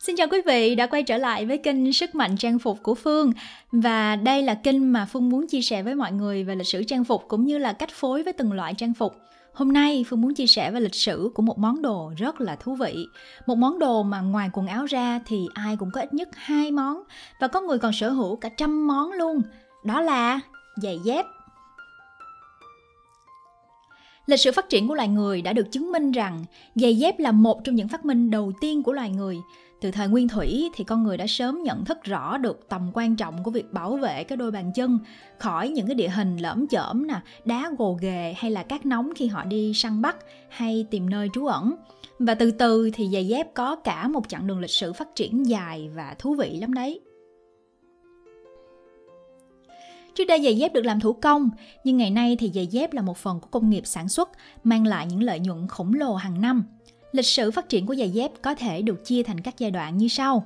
Xin chào quý vị đã quay trở lại với kênh Sức mạnh trang phục của Phương. Và đây là kênh mà Phương muốn chia sẻ với mọi người về lịch sử trang phục cũng như là cách phối với từng loại trang phục. Hôm nay Phương muốn chia sẻ về lịch sử của một món đồ rất là thú vị. Một món đồ mà ngoài quần áo ra thì ai cũng có ít nhất 2 món và có người còn sở hữu cả 100 món luôn. Đó là giày dép. Lịch sử phát triển của loài người đã được chứng minh rằng giày dép là một trong những phát minh đầu tiên của loài người. Từ thời nguyên thủy thì con người đã sớm nhận thức rõ được tầm quan trọng của việc bảo vệ cái đôi bàn chân khỏi những cái địa hình lởm chởm, đá gồ ghề hay là cát nóng khi họ đi săn bắt hay tìm nơi trú ẩn. Và từ từ thì giày dép có cả một chặng đường lịch sử phát triển dài và thú vị lắm đấy. Trước đây giày dép được làm thủ công, nhưng ngày nay thì giày dép là một phần của công nghiệp sản xuất, mang lại những lợi nhuận khổng lồ hàng năm. Lịch sử phát triển của giày dép có thể được chia thành các giai đoạn như sau.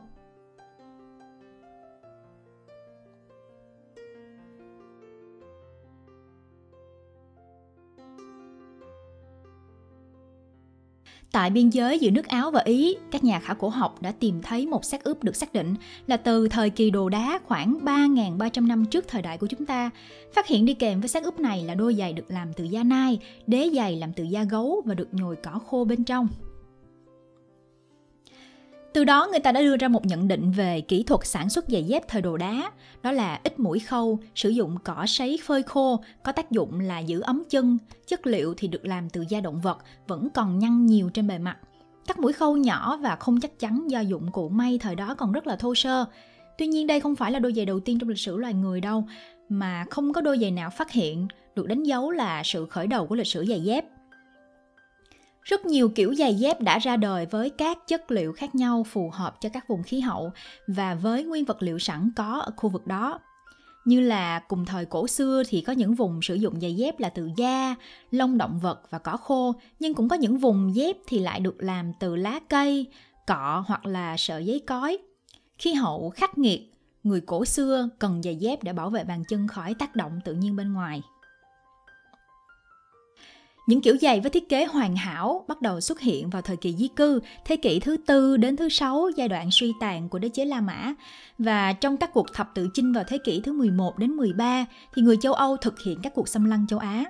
Tại biên giới giữa nước Áo và Ý, các nhà khảo cổ học đã tìm thấy một xác ướp được xác định là từ thời kỳ đồ đá khoảng 3.300 năm trước thời đại của chúng ta. Phát hiện đi kèm với xác ướp này là đôi giày được làm từ da nai, đế giày làm từ da gấu và được nhồi cỏ khô bên trong. Từ đó người ta đã đưa ra một nhận định về kỹ thuật sản xuất giày dép thời đồ đá, đó là ít mũi khâu, sử dụng cỏ sấy phơi khô, có tác dụng là giữ ấm chân, chất liệu thì được làm từ da động vật, vẫn còn nhăn nhiều trên bề mặt. Các mũi khâu nhỏ và không chắc chắn do dụng cụ may thời đó còn rất là thô sơ. Tuy nhiên đây không phải là đôi giày đầu tiên trong lịch sử loài người đâu, mà không có đôi giày nào phát hiện được đánh dấu là sự khởi đầu của lịch sử giày dép. Rất nhiều kiểu giày dép đã ra đời với các chất liệu khác nhau phù hợp cho các vùng khí hậu và với nguyên vật liệu sẵn có ở khu vực đó. Như là cùng thời cổ xưa thì có những vùng sử dụng giày dép là từ da, lông động vật và cỏ khô, nhưng cũng có những vùng dép thì lại được làm từ lá cây, cọ hoặc là sợi giấy cói. Khí hậu khắc nghiệt, người cổ xưa cần giày dép để bảo vệ bàn chân khỏi tác động tự nhiên bên ngoài. Những kiểu giày với thiết kế hoàn hảo bắt đầu xuất hiện vào thời kỳ di cư, thế kỷ thứ 4 đến thứ 6, giai đoạn suy tàn của đế chế La Mã. Và trong các cuộc thập tự chinh vào thế kỷ thứ 11 đến 13 thì người châu Âu thực hiện các cuộc xâm lăng châu Á.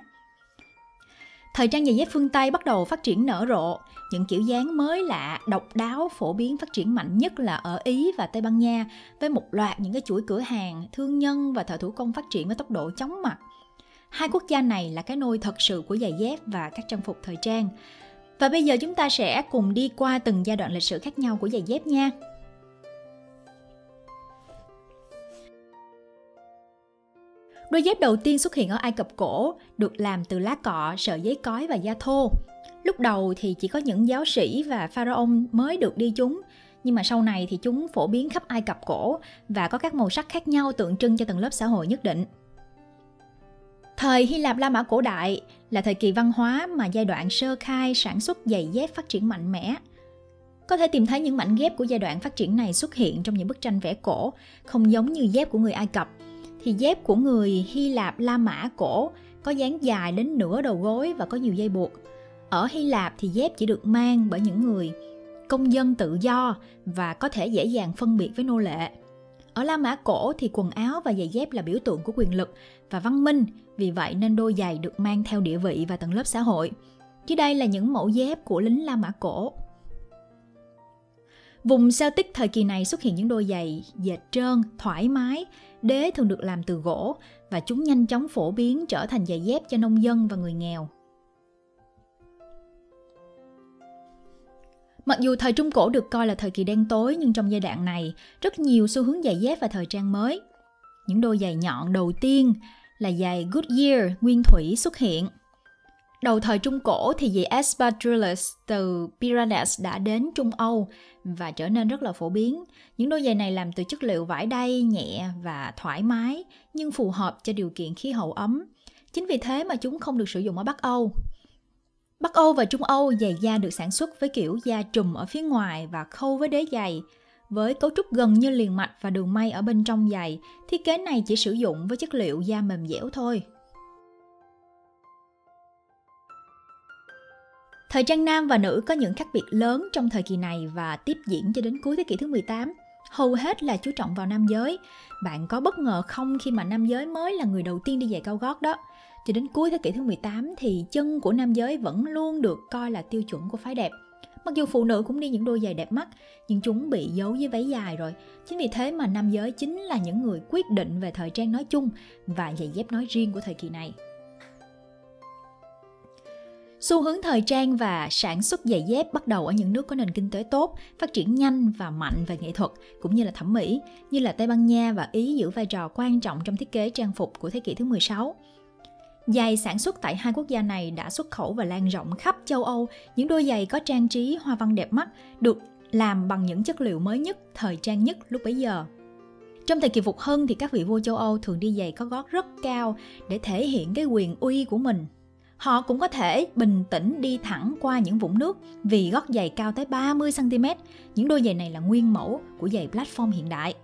Thời trang giày dép phương Tây bắt đầu phát triển nở rộ, những kiểu dáng mới lạ, độc đáo, phổ biến phát triển mạnh nhất là ở Ý và Tây Ban Nha, với một loạt những cái chuỗi cửa hàng, thương nhân và thợ thủ công phát triển với tốc độ chóng mặt. Hai quốc gia này là cái nôi thật sự của giày dép và các trang phục thời trang. Và bây giờ chúng ta sẽ cùng đi qua từng giai đoạn lịch sử khác nhau của giày dép nha. Đôi dép đầu tiên xuất hiện ở Ai Cập cổ, được làm từ lá cọ, sợi giấy cói và da thô. Lúc đầu thì chỉ có những giáo sĩ và pharaoh mới được đi chúng, nhưng mà sau này thì chúng phổ biến khắp Ai Cập cổ và có các màu sắc khác nhau tượng trưng cho từng lớp xã hội nhất định. Thời Hy Lạp La Mã cổ đại là thời kỳ văn hóa mà giai đoạn sơ khai sản xuất giày dép phát triển mạnh mẽ. Có thể tìm thấy những mảnh ghép của giai đoạn phát triển này xuất hiện trong những bức tranh vẽ cổ, không giống như dép của người Ai Cập. Thì dép của người Hy Lạp La Mã cổ có dáng dài đến nửa đầu gối và có nhiều dây buộc. Ở Hy Lạp thì dép chỉ được mang bởi những người công dân tự do và có thể dễ dàng phân biệt với nô lệ. Ở La Mã cổ thì quần áo và giày dép là biểu tượng của quyền lực và văn minh, vì vậy nên đôi giày được mang theo địa vị và tầng lớp xã hội. Dưới đây là những mẫu dép của lính La Mã cổ. Vùng Celtic thời kỳ này xuất hiện những đôi giày dệt trơn, thoải mái, đế thường được làm từ gỗ và chúng nhanh chóng phổ biến trở thành giày dép cho nông dân và người nghèo. Mặc dù thời Trung Cổ được coi là thời kỳ đen tối, nhưng trong giai đoạn này, rất nhiều xu hướng giày dép và thời trang mới. Những đôi giày nhọn đầu tiên là giày Goodyear nguyên thủy xuất hiện. Đầu thời Trung Cổ thì giày Espadrilles từ Pyrenees đã đến Trung Âu và trở nên rất là phổ biến. Những đôi giày này làm từ chất liệu vải đay nhẹ và thoải mái, nhưng phù hợp cho điều kiện khí hậu ấm. Chính vì thế mà chúng không được sử dụng ở Bắc Âu. Bắc Âu và Trung Âu, giày da được sản xuất với kiểu da trùm ở phía ngoài và khâu với đế giày. Với cấu trúc gần như liền mạch và đường may ở bên trong giày, thiết kế này chỉ sử dụng với chất liệu da mềm dẻo thôi. Thời trang nam và nữ có những khác biệt lớn trong thời kỳ này và tiếp diễn cho đến cuối thế kỷ thứ 18. Hầu hết là chú trọng vào nam giới. Bạn có bất ngờ không khi mà nam giới mới là người đầu tiên đi giày cao gót đó? Cho đến cuối thế kỷ thứ 18 thì chân của nam giới vẫn luôn được coi là tiêu chuẩn của phái đẹp. Mặc dù phụ nữ cũng đi những đôi giày đẹp mắt, nhưng chúng bị giấu dưới váy dài rồi. Chính vì thế mà nam giới chính là những người quyết định về thời trang nói chung và giày dép nói riêng của thời kỳ này. Xu hướng thời trang và sản xuất giày dép bắt đầu ở những nước có nền kinh tế tốt, phát triển nhanh và mạnh về nghệ thuật cũng như là thẩm mỹ, như là Tây Ban Nha và Ý giữ vai trò quan trọng trong thiết kế trang phục của thế kỷ thứ 16. Giày sản xuất tại hai quốc gia này đã xuất khẩu và lan rộng khắp châu Âu. Những đôi giày có trang trí hoa văn đẹp mắt, được làm bằng những chất liệu mới nhất, thời trang nhất lúc bấy giờ. Trong thời kỳ Phục Hưng thì các vị vua châu Âu thường đi giày có gót rất cao để thể hiện cái quyền uy của mình. Họ cũng có thể bình tĩnh đi thẳng qua những vũng nước vì gót giày cao tới 30cm. Những đôi giày này là nguyên mẫu của giày platform hiện đại.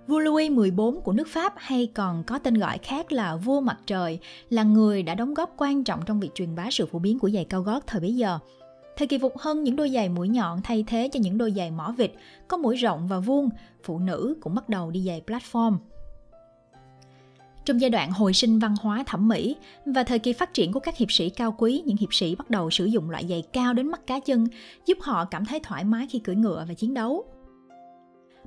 Vua Louis XIV của nước Pháp, hay còn có tên gọi khác là vua mặt trời, là người đã đóng góp quan trọng trong việc truyền bá sự phổ biến của giày cao gót thời bấy giờ. Thời kỳ Phục Hưng, những đôi giày mũi nhọn thay thế cho những đôi giày mỏ vịt, có mũi rộng và vuông. Phụ nữ cũng bắt đầu đi giày platform. Trong giai đoạn hồi sinh văn hóa thẩm mỹ và thời kỳ phát triển của các hiệp sĩ cao quý, những hiệp sĩ bắt đầu sử dụng loại giày cao đến mắt cá chân, giúp họ cảm thấy thoải mái khi cưỡi ngựa và chiến đấu.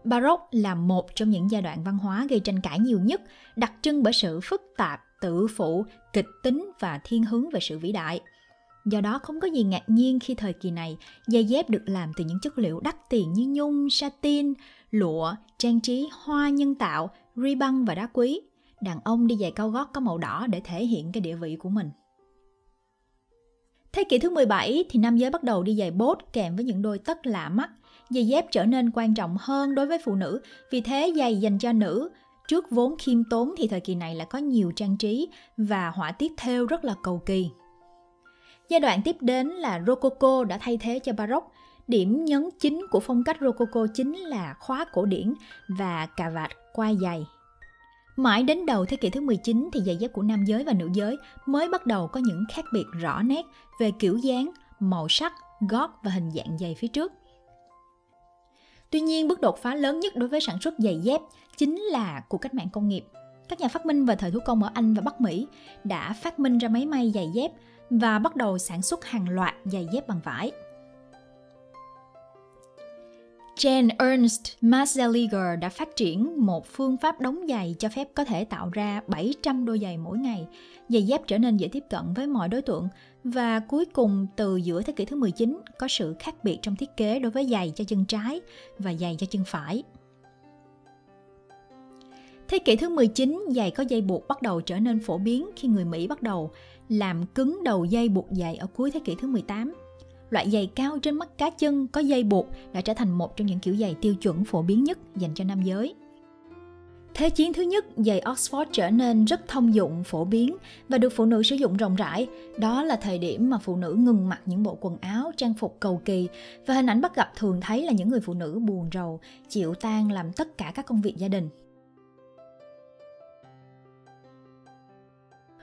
Baroque là một trong những giai đoạn văn hóa gây tranh cãi nhiều nhất, đặc trưng bởi sự phức tạp, tự phụ, kịch tính và thiên hướng về sự vĩ đại. Do đó không có gì ngạc nhiên khi thời kỳ này, giày dép được làm từ những chất liệu đắt tiền như nhung, satin, lụa, trang trí hoa nhân tạo, ruy băng và đá quý. Đàn ông đi giày cao gót có màu đỏ để thể hiện cái địa vị của mình. Thế kỷ thứ 17 thì nam giới bắt đầu đi giày bốt kèm với những đôi tất lạ mắt. Giày dép trở nên quan trọng hơn đối với phụ nữ, vì thế giày dành cho nữ trước vốn khiêm tốn thì thời kỳ này là có nhiều trang trí và họa tiết thêu rất là cầu kỳ. Giai đoạn tiếp đến là Rococo đã thay thế cho Baroque. Điểm nhấn chính của phong cách Rococo chính là khóa cổ điển và cà vạt quai dày. Mãi đến đầu thế kỷ thứ 19 thì giày dép của nam giới và nữ giới mới bắt đầu có những khác biệt rõ nét về kiểu dáng, màu sắc, gót và hình dạng giày phía trước. Tuy nhiên, bước đột phá lớn nhất đối với sản xuất giày dép chính là cuộc cách mạng công nghiệp. Các nhà phát minh về thời thủ công ở Anh và Bắc Mỹ đã phát minh ra máy may giày dép và bắt đầu sản xuất hàng loạt giày dép bằng vải. Jan Ernst Matzeliger đã phát triển một phương pháp đóng giày cho phép có thể tạo ra 700 đôi giày mỗi ngày. Giày dép trở nên dễ tiếp cận với mọi đối tượng và cuối cùng từ giữa thế kỷ thứ 19 có sự khác biệt trong thiết kế đối với giày cho chân trái và giày cho chân phải. Thế kỷ thứ 19, giày có dây buộc bắt đầu trở nên phổ biến khi người Mỹ bắt đầu làm cứng đầu dây buộc giày ở cuối thế kỷ thứ 18. Loại giày cao trên mắt cá chân có dây buộc đã trở thành một trong những kiểu giày tiêu chuẩn phổ biến nhất dành cho nam giới. Thế chiến thứ nhất, giày Oxford trở nên rất thông dụng, phổ biến và được phụ nữ sử dụng rộng rãi. Đó là thời điểm mà phụ nữ ngừng mặc những bộ quần áo, trang phục cầu kỳ và hình ảnh bắt gặp thường thấy là những người phụ nữ buồn rầu, chịu tang làm tất cả các công việc gia đình.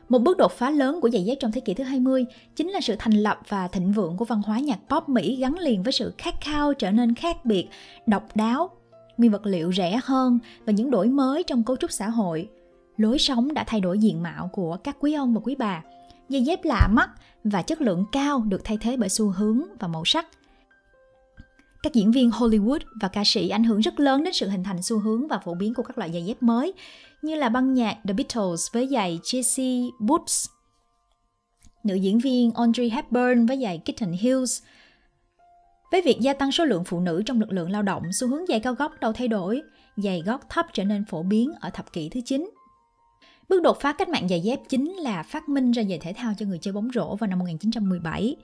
Một bước đột phá lớn của giày dép trong thế kỷ thứ 20 chính là sự thành lập và thịnh vượng của văn hóa nhạc pop Mỹ gắn liền với sự khát khao trở nên khác biệt, độc đáo, nguyên vật liệu rẻ hơn và những đổi mới trong cấu trúc xã hội. Lối sống đã thay đổi diện mạo của các quý ông và quý bà. Giày dép lạ mắt và chất lượng cao được thay thế bởi xu hướng và màu sắc. Các diễn viên Hollywood và ca sĩ ảnh hưởng rất lớn đến sự hình thành xu hướng và phổ biến của các loại giày dép mới, như là băng nhạc The Beatles với giày Chelsea Boots, nữ diễn viên Audrey Hepburn với giày Kitten Heels. Với việc gia tăng số lượng phụ nữ trong lực lượng lao động, xu hướng giày cao gót bắt đầu thay đổi, giày gót thấp trở nên phổ biến ở thập kỷ thứ 9. Bước đột phá cách mạng giày dép chính là phát minh ra giày thể thao cho người chơi bóng rổ vào năm 1917.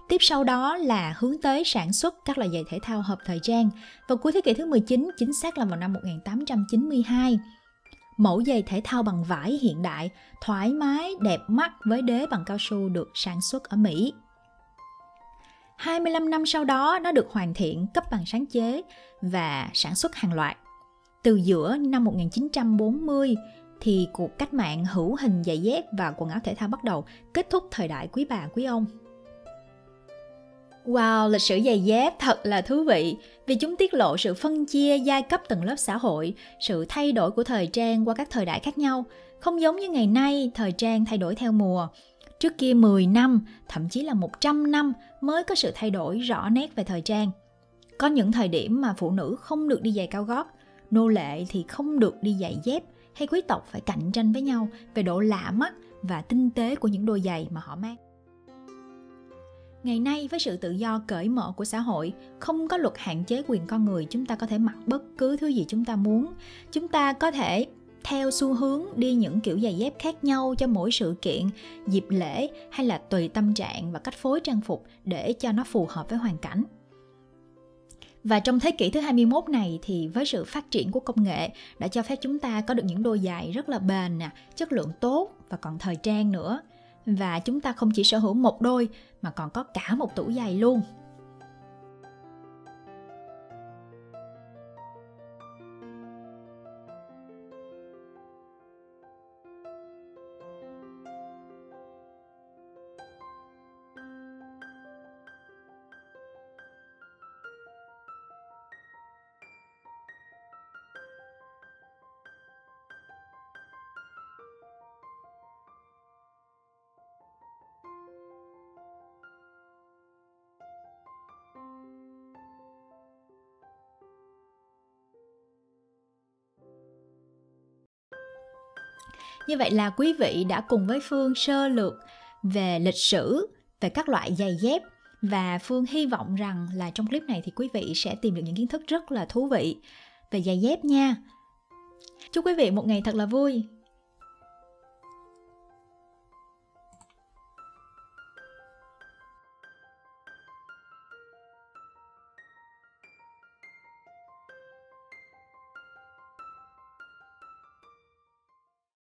Tiếp sau đó là hướng tới sản xuất các loại giày thể thao hợp thời trang. Vào cuối thế kỷ thứ 19, chính xác là vào năm 1892, mẫu giày thể thao bằng vải hiện đại, thoải mái, đẹp mắt với đế bằng cao su được sản xuất ở Mỹ. 25 năm sau đó, nó được hoàn thiện, cấp bằng sáng chế và sản xuất hàng loạt. Từ giữa năm 1940, thì cuộc cách mạng hữu hình giày dép và quần áo thể thao bắt đầu, kết thúc thời đại quý bà quý ông. Wow, lịch sử giày dép thật là thú vị vì chúng tiết lộ sự phân chia giai cấp tầng lớp xã hội, sự thay đổi của thời trang qua các thời đại khác nhau. Không giống như ngày nay, thời trang thay đổi theo mùa. Trước kia 10 năm, thậm chí là 100 năm mới có sự thay đổi rõ nét về thời trang. Có những thời điểm mà phụ nữ không được đi giày cao gót, nô lệ thì không được đi giày dép, hay quý tộc phải cạnh tranh với nhau về độ lạ mắt và tinh tế của những đôi giày mà họ mang. Ngày nay với sự tự do cởi mở của xã hội, không có luật hạn chế quyền con người, chúng ta có thể mặc bất cứ thứ gì chúng ta muốn. Chúng ta có thể theo xu hướng đi những kiểu giày dép khác nhau cho mỗi sự kiện, dịp lễ hay là tùy tâm trạng và cách phối trang phục để cho nó phù hợp với hoàn cảnh. Và trong thế kỷ thứ 21 này thì với sự phát triển của công nghệ đã cho phép chúng ta có được những đôi giày rất là bền, chất lượng tốt và còn thời trang nữa. Và chúng ta không chỉ sở hữu một đôi mà còn có cả một tủ giày luôn. Như vậy là quý vị đã cùng với Phương sơ lược về lịch sử, về các loại giày dép. Và Phương hy vọng rằng là trong clip này thì quý vị sẽ tìm được những kiến thức rất là thú vị về giày dép nha. Chúc quý vị một ngày thật là vui.